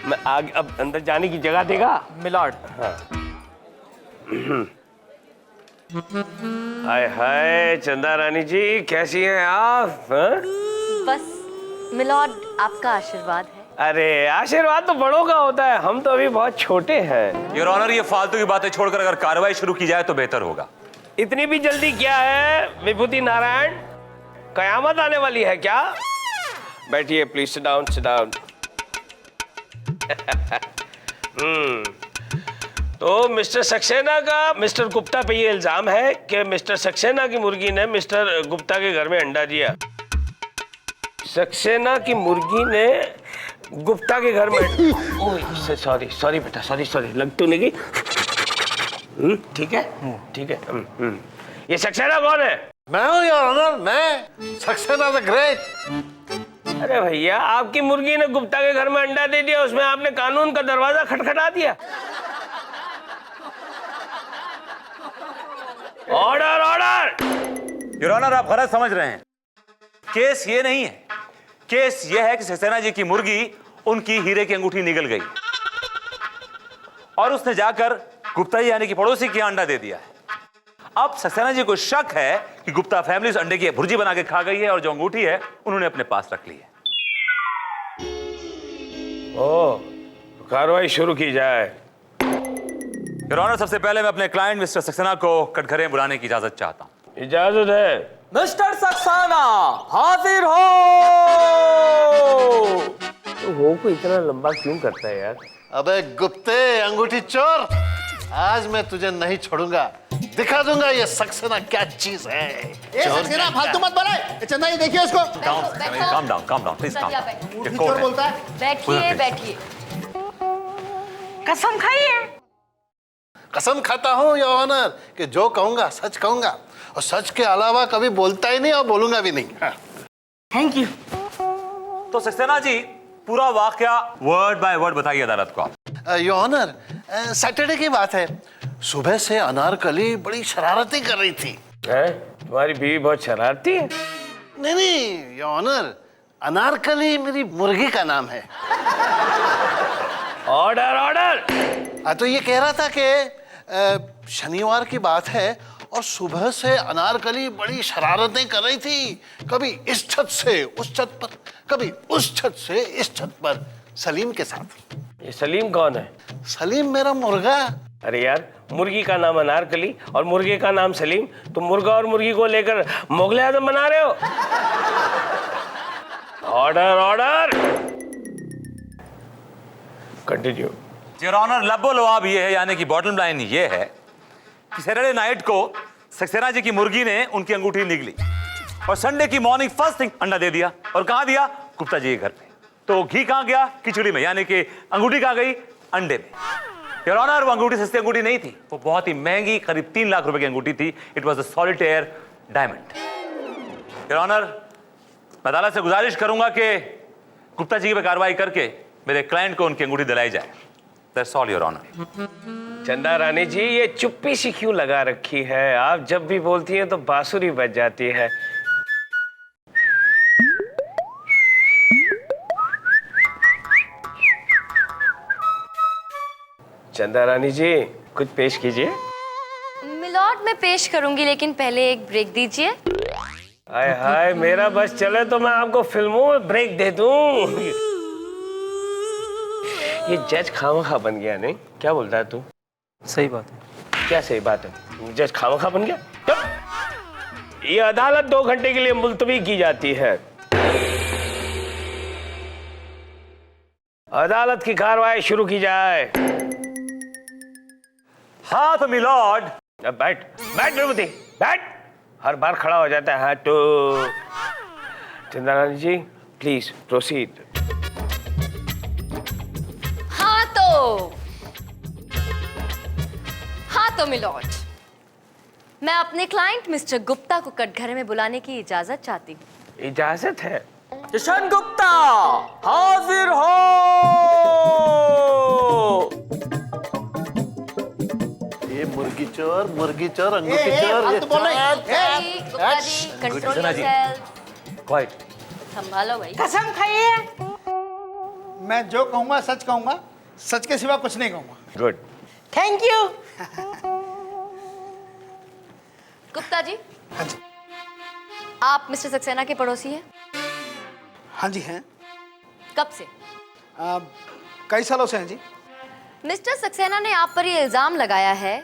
मैं आगे अब अंदर जाने की जगह देगा मिलॉर्ड। हाँ। हाय हाय चंदा रानी जी, कैसी हैं आप? हाँ? बस मिलॉर्ड, आपका आशीर्वाद है। अरे आशीर्वाद तो बड़ों का होता है, हम तो अभी बहुत छोटे हैं। योर ऑनर, ये फालतू की बातें छोड़कर अगर कार्रवाई शुरू की जाए तो बेहतर होगा। इतनी भी जल्दी क्या है विभूति नारायण, कयामत आने वाली है क्या? बैठिए please, sit down sit down. तो मिस्टर सक्सेना का मिस्टर गुप्ता पे ये इल्जाम है कि मिस्टर सक्सेना की मुर्गी ने मिस्टर गुप्ता के घर में अंडा दिया। सक्सेना की मुर्गी ने गुप्ता के घर में सॉरी सॉरी बेटा, सॉरी सॉरी, लग तो नहीं गई? ठीक है ठीक है। ये सक्सेना कौन है? मैं हूँ योर ऑनर, मैं सक्सेना द ग्रेट। अरे भैया, आपकी मुर्गी ने गुप्ता के घर में अंडा दे दिया, उसमें आपने कानून का दरवाजा खटखटा दिया। Order order. योर ऑनर, आप गलत समझ रहे हैं। केस ये नहीं है, केस ये है कि सक्सेना जी की मुर्गी उनकी हीरे की अंगूठी निगल गई और उसने जाकर गुप्ता जी यानी कि पड़ोसी की अंडा दे दिया है। अब सक्सेना जी को शक है कि गुप्ता फैमिली उस अंडे की भुर्जी बना के खा गई है और जो अंगूठी है उन्होंने अपने पास रख ली है। ओह, कार्रवाई शुरू की जाए। योर ऑनर, सबसे पहले मैं अपने क्लाइंट मिस्टर सक्सेना को कटघरे बुलाने की इजाजत चाहता हूं। इजाजत है। मिस्टर सक्सेना हाजिर हो। तो हो को इतना लंबा क्यों करता है यार? अबे गुप्ते अंगूठी चोर, आज मैं तुझे नहीं छोड़ूंगा, दिखा दूंगा ये सक्सेना क्या चीज है। ए सक्सेना, फालतू मत बोले। चंदा जी देखिए उसको। काम डाउन प्लीज, चोर बोलता है। बैठिए बैठिए। कसम खाई है? कसम खाता हूँ योर ऑनर कि जो कहूंगा सच कहूंगा और सच के अलावा कभी बोलता ही नहीं और बोलूंगा भी नहीं। Thank you. तो सक्सेना जी, पूरा वाकया वर्ड बाय वर्ड बताइए अदालत को आप। योर ऑनर, सैटरडे की बात है, सुबह से अनारकली बड़ी शरारतें कर रही थी। तुम्हारी बीवी बहुत शरारती है? नहीं योर ऑनर, अनारकली मेरी मुर्गी का नाम है। Order order. तो ये कह रहा था कि शनिवार की बात है और सुबह से अनारकली बड़ी शरारतें कर रही थी, कभी इस छत से उस छत पर, कभी उस छत से इस छत पर, सलीम के साथ। ये सलीम कौन है? सलीम मेरा मुर्गा। अरे यार, मुर्गी का नाम अनारकली और मुर्गे का नाम सलीम, तुम मुर्गा और मुर्गी को लेकर मुगले आजम बना रहे हो? Order order. Continue. Your honour, लब्बो लवाब ये है, यानी कि बॉटम लाइन ये है कि सैटरडे नाइट को सक्सेना जी की मुर्गी ने उनकी अंगूठी निगली और संडे की मॉर्निंग फर्स्ट थिंग अंडा दे दिया। और कहां दिया? गुप्ता जी के घर पे। तो घी कहां गया? खिचड़ी में, यानी कि अंगूठी कहां गई? अंडे में। योर ऑनर, वो अंगूठी सस्ती अंगूठी नहीं थी, वो बहुत ही महंगी, करीब 3 लाख रुपए की अंगूठी थी। It was a solitaire diamond. Your honour, मैं अदालत से गुजारिश करूंगा कि गुप्ता जी पे कार्रवाई करके मेरे क्लाइंट को उनकी अंगूठी दिलाई जाए। That's all, Your Honor. चंदा रानी जी, ये चुप्पी सी क्यों लगा रखी है? आप जब भी बोलती हैं तो बांसुरी बज जाती है। चंदा रानी जी, कुछ पेश कीजिए। मिलॉर्ड, मैं पेश करूंगी, लेकिन पहले एक ब्रेक दीजिए। हाय हाय, मेरा बस चले तो मैं आपको फिल्मों में ब्रेक दे दूं। ये जज खामखा बन गया, नहीं? क्या बोलता है तू? सही बात है। क्या सही बात है? जज खामखा बन गया? तो ये अदालत 2 घंटे के लिए मुलतवी की जाती है। अदालत की कार्रवाई शुरू की जाए। हाँ तो मिलॉर्ड। अब बैठ बैठ विभूति, बैठ। हर बार खड़ा हो जाता है। तो चंदा रानी जी, प्लीज प्रोसीड। हाँ तो मिलॉर्ड, मैं अपने क्लाइंट मिस्टर गुप्ता को कटघरे में बुलाने की इजाजत चाहती हूँ। इजाजत है? किशन गुप्ता हाजिर हो। ये मुर्गी चोर अंगूठी चोर। Gupta ji, control yourself. Quite. संभालो भाई। कसम खाई है? मैं जो कहूंगा सच कहूंगा, सच के सिवा कुछ नहीं कहूंगा। Good. Thank you. Gupta ji, हाँ जी। आप मिस्टर सक्सेना के पड़ोसी हैं? हाँ जी हैं। कब से? कई सालों से हैं जी। मिस्टर सक्सेना ने आप पर ये इल्जाम लगाया है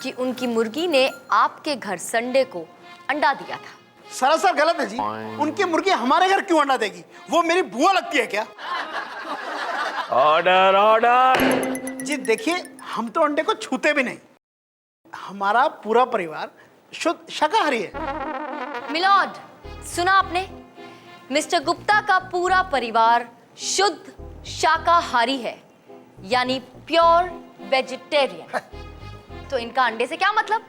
कि उनकी मुर्गी ने आपके घर संडे को अंडा दिया था। सरासर गलत है जी। उनकी मुर्गी हमारे घर क्यों अंडा देगी? वो मेरी बुआ लगती है क्या? Order order. जी देखिए, हम तो अंडे को छूते भी नहीं। हमारा पूरा परिवार शुद्ध शाकाहारी है। मिलॉर्ड, सुना आपने? मिस्टर गुप्ता का पूरा परिवार शुद्ध शाकाहारी है, यानी प्योर वेजिटेरियन। तो इनका अंडे से क्या मतलब?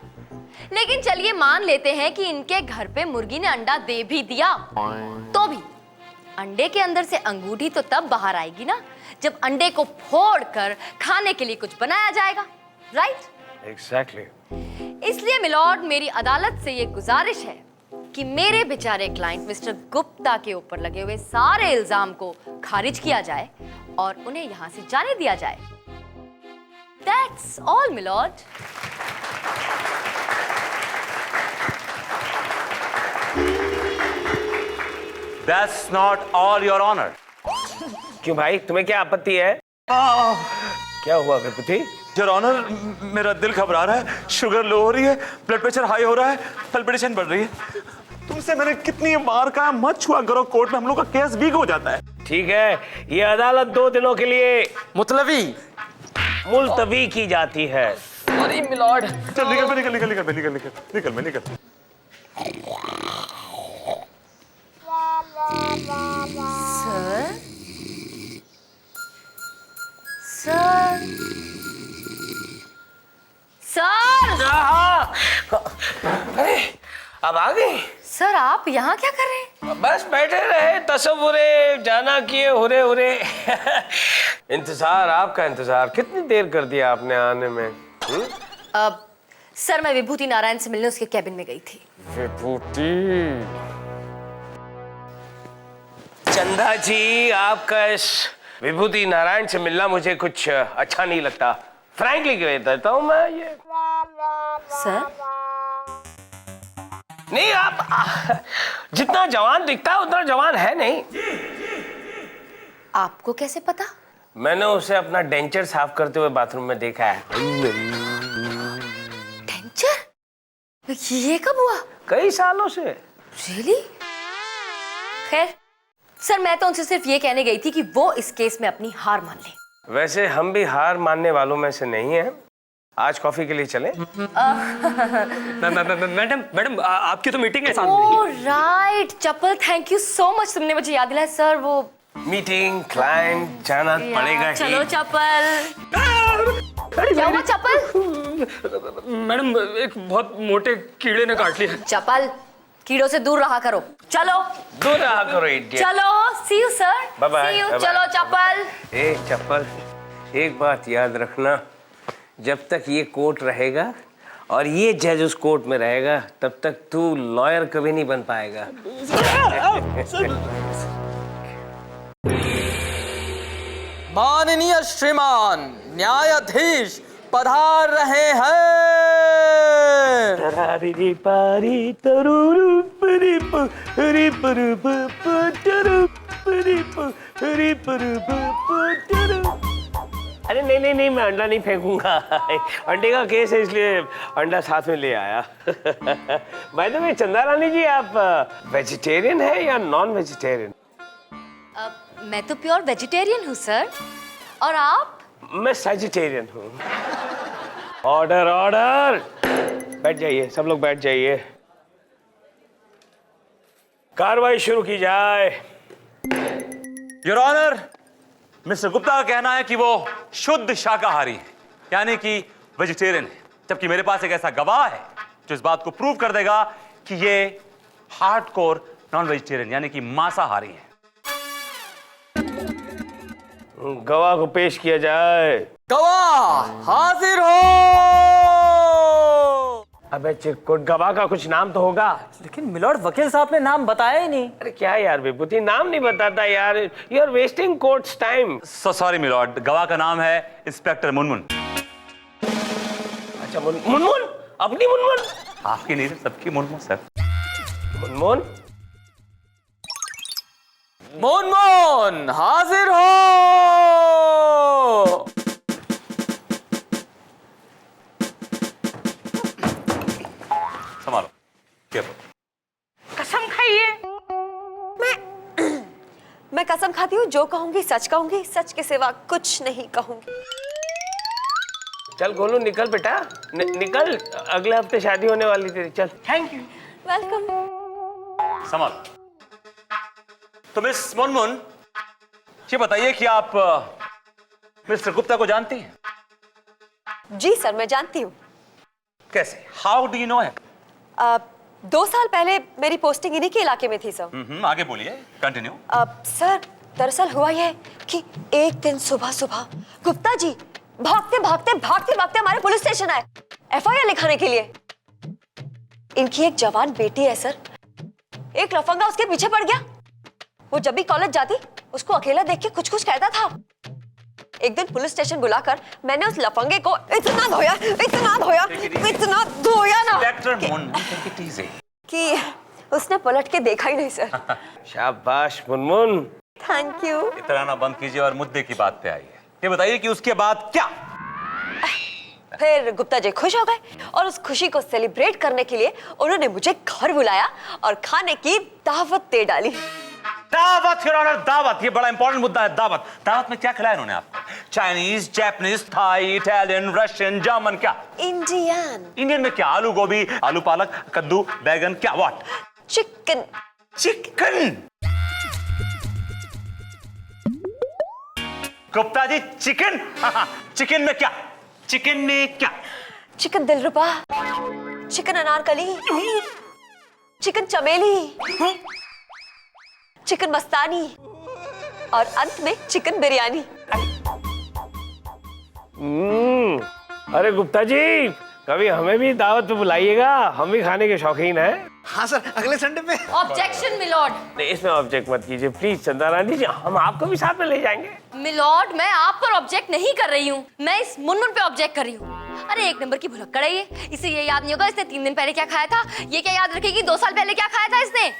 लेकिन चलिए मान लेते हैं कि इनके घर पे मुर्गी ने अंडा दे भी दिया, तो भी अंडे के अंदर से अंगूठी तो तब बाहर आएगी ना जब अंडे को फोड़कर खाने के लिए कुछ बनाया जाएगा, राइट? एग्जैक्टली। इसलिए मिलॉर्ड, मेरी अदालत से ये गुजारिश है कि मेरे बेचारे क्लाइंट मिस्टर गुप्ता के ऊपर लगे हुए सारे इल्जाम को खारिज किया जाए और उन्हें यहां से जाने दिया जाए। That's all, milord. That's not all, Your Honor. क्यों भाई, तुम्हें क्या आपत्ति है? क्या हुआ गणपति? Your Honor, मेरा दिल घबरा रहा है, शुगर लो हो रही है, ब्लड प्रेशर हाई हो रहा है, पल्पिटेशन बढ़ रही है। तुमसे मैंने कितनी बार कहा मत छुआ करो, कोर्ट में हम लोग का केस वीक हो जाता है। ठीक है, ये अदालत 2 दिनों के लिए मुलतवी की जाती है। अरे मिलॉर्ड, चल निकल। सर, अरे अब आ गई? सर आप यहाँ क्या कर रहे हैं? बस बैठे रहे, तसव्वुरे जाना किए, हुरे हुरे। इंतजार, आपका इंतजार। कितनी देर कर दिया आपने आने में? अब सर, मैं विभूति नारायण से मिलने उसके कैबिन में गई थी। विभूति? चंदा जी, आपका इस विभूति नारायण से मिलना मुझे कुछ अच्छा नहीं लगता। फ्रैंकली कह देता हूँ मैं ये। सर, नहीं, आप जितना जवान दिखता है उतना जवान है नहीं। आपको कैसे पता? मैंने उसे अपना डेंचर साफ करते हुए बाथरूम में देखा है। डेंचर? ये कब हुआ? कई सालों से। रियली? खैर सर, मैं तो उनसे सिर्फ ये कहने गई थी कि वो इस केस में अपनी हार मान ले। वैसे हम भी हार मानने वालों में से नहीं हैं। आज कॉफी के लिए चलें? मैडम आपकी तो मीटिंग है साथ oh right, chappal, thank you so much, तुमने मुझे याद दिलाया। सर वो मीटिंग, क्लाइंट, जाना पड़ेगा ही। चलो चप्पल। क्या हुआ चप्पल? मैडम, एक बहुत मोटे कीड़े ने काट लिया। चप्पल, कीड़ों से दूर रहा करो। चलो दूर रहा करो इडियट। चलो, see you sir. Bye bye. See you. चलो चप्पल। ए चप्पल, एक बात याद रखना, जब तक ये कोर्ट रहेगा और ये जज उस कोर्ट में रहेगा तब तक तू लॉयर कभी नहीं बन पाएगा। माननीय श्रीमान न्यायाधीश पधार रहे हैं। अरे नहीं नहीं नहीं, मैं अंडा नहीं फेंकूंगा। अंडे का केस है इसलिए अंडा साथ में ले आया। बाय द वे चंदा रानी जी, आप वेजिटेरियन है या नॉन वेजिटेरियन? मैं तो प्योर वेजिटेरियन हूँ सर। और आप? मैं सेजिटेरियन हूँ। Order order. बैठ जाइए, सब लोग बैठ जाइए। कार्रवाई शुरू की जाए। योर ऑनर, मिस्टर गुप्ता का कहना है कि वो शुद्ध शाकाहारी है, यानी कि वेजिटेरियन है, जबकि मेरे पास एक ऐसा गवाह है जो इस बात को प्रूव कर देगा कि ये हार्डकोर नॉन वेजिटेरियन यानी कि मांसाहारी है। गवाह को पेश किया जाए। गवाह हाजिर हो। अबे चिरकुट, गवाह का कुछ नाम तो होगा। लेकिन मिलॉर्ड वकील साहब ने नाम बताया ही नहीं। अरे क्या यार विभूति, नाम नहीं बताता यार, you are wasting court's time. Sorry milord, गवाह का नाम है इंस्पेक्टर मुनमुन। अच्छा मुनमुन, अपनी मुनमुन? आपकी नहीं, सबकी मुनमुन सर। मुनमुन, मुनमुन हाजिर हो। संभालो। कसम खाइए। मैं कसम खाती हूँ, जो कहूंगी सच कहूंगी, सच के सिवा कुछ नहीं कहूंगी। चल गोलू निकल बेटा, निकल, अगले हफ्ते शादी होने वाली तेरी। चल। Thank you. वेलकम। संभालो। तो मिस मुनमुन, ये बताइए कि आप मिस्टर गुप्ता को जानती हैं? जी सर, मैं जानती हूँ। कैसे? हाउ डू यू नो है? 2 साल पहले मेरी पोस्टिंग इन्हीं के इलाके में थी सर। आगे बोलिए, कंटिन्यू। सर दरअसल हुआ यह कि एक दिन सुबह सुबह गुप्ता जी भागते भागते भागते भागते हमारे पुलिस स्टेशन आए FIR लिखाने के लिए। इनकी एक जवान बेटी है सर, एक लफंगा उसके पीछे पड़ गया। वो जब भी कॉलेज जाती उसको अकेला देख के कुछ कुछ कहता था। एक दिन पुलिस स्टेशन बुलाकर मैंने उस लफंगे को इतना धोया ना कि उसने पलट के देखा ही नहीं सर। शाबाश मुनमुन। Thank you. इतराना बंद कीजिए और मुद्दे की बात पे आइए। ये बताइए कि उसके बाद क्या? फिर गुप्ता जी खुश हो गए और उस खुशी को सेलिब्रेट करने के लिए उन्होंने मुझे घर बुलाया और खाने की दावत दे डाली। दावत, योर ऑनर, दावत। ये बड़ा इंपॉर्टेंट मुद्दा है, दावत। दावत में क्या खिलाया उन्होंने आपको? Chinese, Japanese, Thai, Italian, Russian, German, क्या? इंडियन। इंडियन में क्या? आलू गोभी, आलू पालक, कद्दू, बैगन, क्या? What? Chicken. Chicken. Gupta ji, chicken? Chicken में क्या? चिकन में क्या? चिकन दिलरुबा, चिकन अनारकली, चिकन चमेली, चिकन मस्तानी और अंत में चिकन बिरयानी। अरे गुप्ता जी, कभी हमें भी दावत पे बुलाइएगा, हम भी खाने के शौकीन हैं। हाँ सर, अगले संडे पे। Objection milord. नहीं, इसमें ऑब्जेक्ट मत कीजिए प्लीज चंदा रानी जी, हम आपको भी साथ में ले जाएंगे। मिलॉर्ड, मैं आप पर ऑब्जेक्ट नहीं कर रही हूँ, मैं इस मुनमुन पे ऑब्जेक्ट कर रही हूँ। अरे एक नंबर की भुलक्कड़ है ये, इसे ये याद नहीं होगा इसने 3 दिन पहले क्या खाया था, ये क्या याद रखेगी 2 साल पहले क्या खाया था इसने।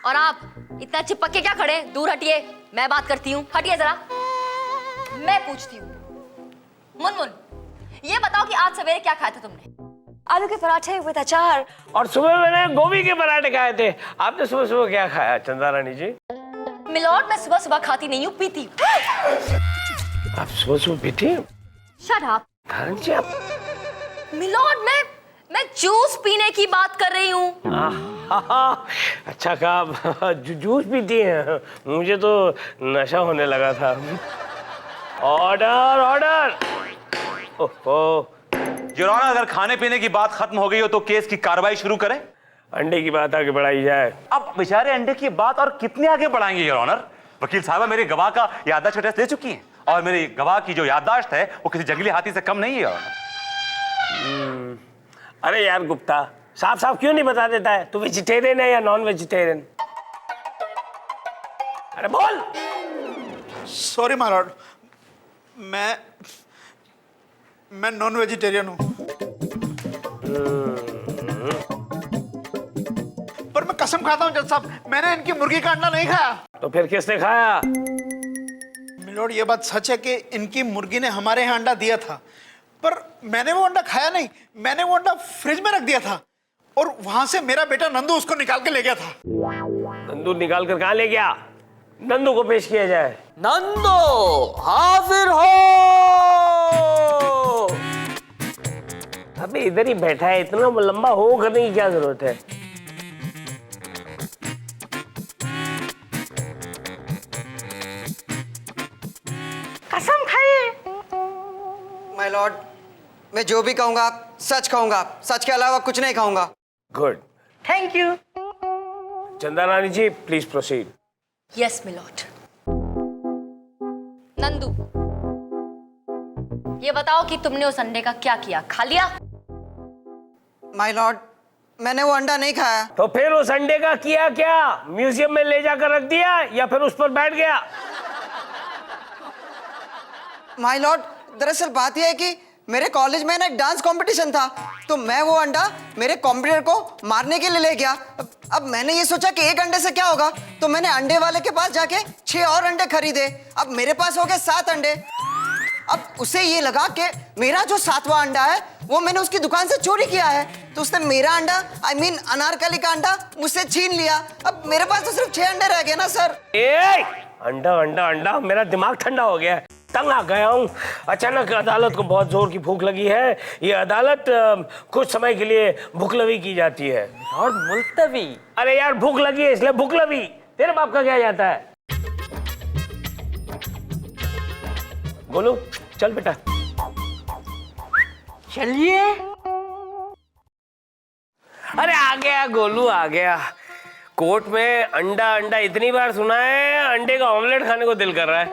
और आप इतना चिपक के क्या खड़े, दूर हटिए, मैं बात करती हूँ, हटिए जरा। मैं पूछती हूँ मुनमुन, ये बताओ कि आज सवेरे क्या खाया था तुमने? आलू के पराठे विद अचार। और सुबह मैंने गोभी के पराठे खाए थे। आपने सुबह सुबह क्या खाया चंदा रानी जी? मिलॉर्ड, मैं सुबह सुबह खाती नहीं हूँ, पीती हूँ। आप सुबह सुबह पीती? Shut up. धारण जी आप। मिलॉर्ड, मैं जूस पीने की बात कर रही हूँ। अच्छा कहा, जूस पीती हैं, मुझे तो नशा होने लगा था। Order order. ओहो, योर ऑनर, अगर खाने पीने की बात खत्म हो गई हो तो केस की कार्रवाई शुरू करें। अंडे की बात आगे बढ़ाई जाए। अब बेचारे अंडे की बात और कितने आगे बढ़ाएंगे योर ऑनर? वकील साहब मेरे गवाह का याददाश्त टेस्ट दे चुकी हैं और मेरे गवाह की जो याददाश्त है वो किसी जंगली हाथी से कम नहीं है योर ऑनर। अरे यार गुप्ता, साफ साफ क्यों नहीं बता देता है तू वेजिटेरियन है या नॉन वेजिटेरियन? अरे बोल। सॉरी माय लॉर्ड, मैं नॉन वेजिटेरियन हूँ। पर मैं कसम खाता हूँ जज साहब, मैंने इनकी मुर्गी का अंडा नहीं खाया। तो फिर किसने खाया? मिलोड, ये बात सच है कि इनकी मुर्गी ने हमारे यहाँ अंडा दिया था, पर मैंने वो अंडा खाया नहीं। मैंने वो अंडा फ्रिज में रख दिया था और वहां से मेरा बेटा नंदू उसको निकाल के ले गया था। नंदू निकाल कर कहाँ ले गया? नंदू को पेश किया जाए। नंदो हाजिर हो। अबे इधर ही बैठा है, इतना लंबा हो करने की क्या जरूरत है? कसम खाइए। माय लॉर्ड, मैं जो भी कहूंगा सच कहूंगा, सच के अलावा कुछ नहीं कहूंगा। Good, thank you. Chanda Rani ji please proceed. Yes milord. Nandu, ये बताओ कि तुमने उस अंडे का क्या किया? खा लिया? माय लॉर्ड, मैंने वो अंडा नहीं खाया। तो फिर उस अंडे का किया क्या? म्यूजियम में ले जाकर रख दिया या फिर उस पर बैठ गया? माय लॉर्ड, दरअसल बात यह है कि मेरे कॉलेज में ना एक डांस कंपटीशन था, तो मैं वो अंडा मेरे कॉम्पिटिटर को मारने के लिए ले गया। अब मैंने ये सोचा कि एक अंडे से क्या होगा, तो मैंने अंडे वाले के पास जाके 6 और अंडे खरीदे। अब मेरे पास हो गए 7 अंडे। अब उसे ये लगा कि मेरा जो 7वां अंडा है वो मैंने उसकी दुकान से चोरी किया है, तो उसने मेरा अंडा, I mean अनारकली का अंडा मुझसे छीन लिया। अब मेरे पास तो सिर्फ 6 अंडे रह गए ना सर। अंडा अंडा अंडा, मेरा दिमाग ठंडा हो गया है, तंग आ गया हूँ। अचानक अदालत को बहुत जोर की भूख लगी है। ये अदालत कुछ समय के लिए भुखलवी की जाती है। और मुल्तवी। अरे यार, भूख लगी है इसलिए भुखलवी। तेरे बाप का क्या जाता है? गोलू चल बेटा। चलिए। अरे आ गया गोलू, आ गया। कोर्ट में अंडा अंडा इतनी बार सुना है, अंडे का ऑमलेट खाने को दिल कर रहा है।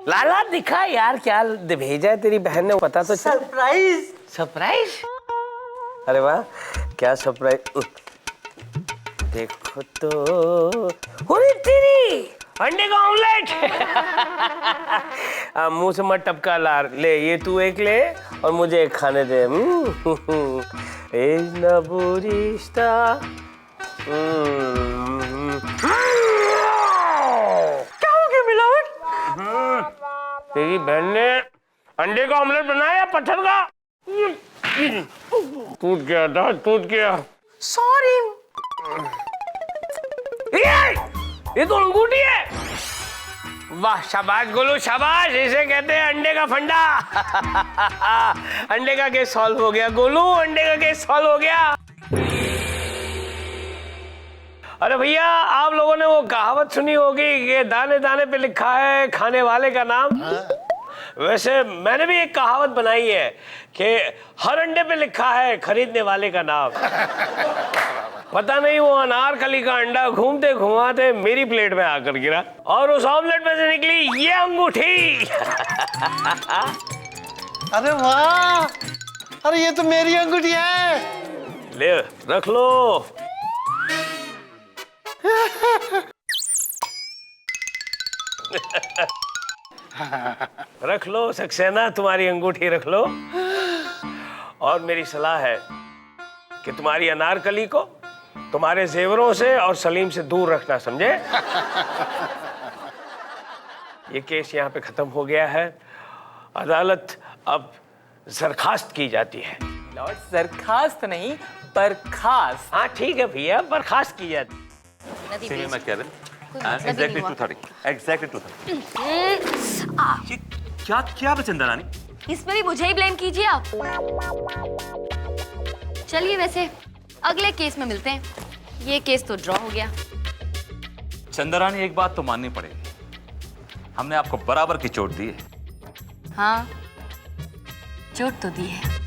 लाला दिखा यार, क्या भेजा है तेरी बहन ने, पता तो चल। सरप्राइज। सरप्राइज? अरे वाह, क्या सरप्राइज। देखो तो, अरे तेरी अंडे का ऑमलेट। मुंह से मत टपका लार। ले ये तू एक ले और मुझे एक खाने दे। रिश्ता क्या हो गया मिलोड? तेरी बहन ने अंडे का ऑमलेट बनाया पत्थर का। टूट गया था, टूट गया। सॉरी। ये तो अंगूठी है। वाह शाबाश गोलू शाबाश, इसे कहते हैं अंडे का फंडा। अंडे का केस सॉल्व हो गया गोलू, अंडे का केस सॉल्व हो गया। अरे भैया, आप लोगों ने वो कहावत सुनी होगी कि दाने दाने पे लिखा है खाने वाले का नाम। वैसे मैंने भी एक कहावत बनाई है कि हर अंडे पे लिखा है खरीदने वाले का नाम। पता नहीं वो अनारकली का अंडा घूमते घुमाते मेरी प्लेट में आकर गिरा और उस ऑमलेट में से निकली ये अंगूठी। अरे वाह, अरे ये तो मेरी अंगूठी है। ले रख लो। रख लो सक्सेना, तुम्हारी अंगूठी रख लो। और मेरी सलाह है कि तुम्हारी अनारकली को तुम्हारे जेवरों से और सलीम से दूर रखना, समझे? ये केस यहाँ पे खत्म हो गया है। अदालत अब बर्खास्त की जाती है। लॉर्ड, बर्खास्त नहीं, बर्खास्त। हाँ ठीक है भैया, बर्खास्त की जाती है। सिविल में कह रहे एग्जैक्टली 230 एग्जैक्टली 230। क्या क्या चंदा रानी? इसमें भी मुझे ही ब्लेम कीजिए आप। चलिए वैसे अगले केस में मिलते हैं। ये केस तो ड्रॉ हो गया। चंदा रानी, एक बात तो माननी पड़ेगी, हमने आपको बराबर की चोट दी है। हाँ, चोट तो दी है।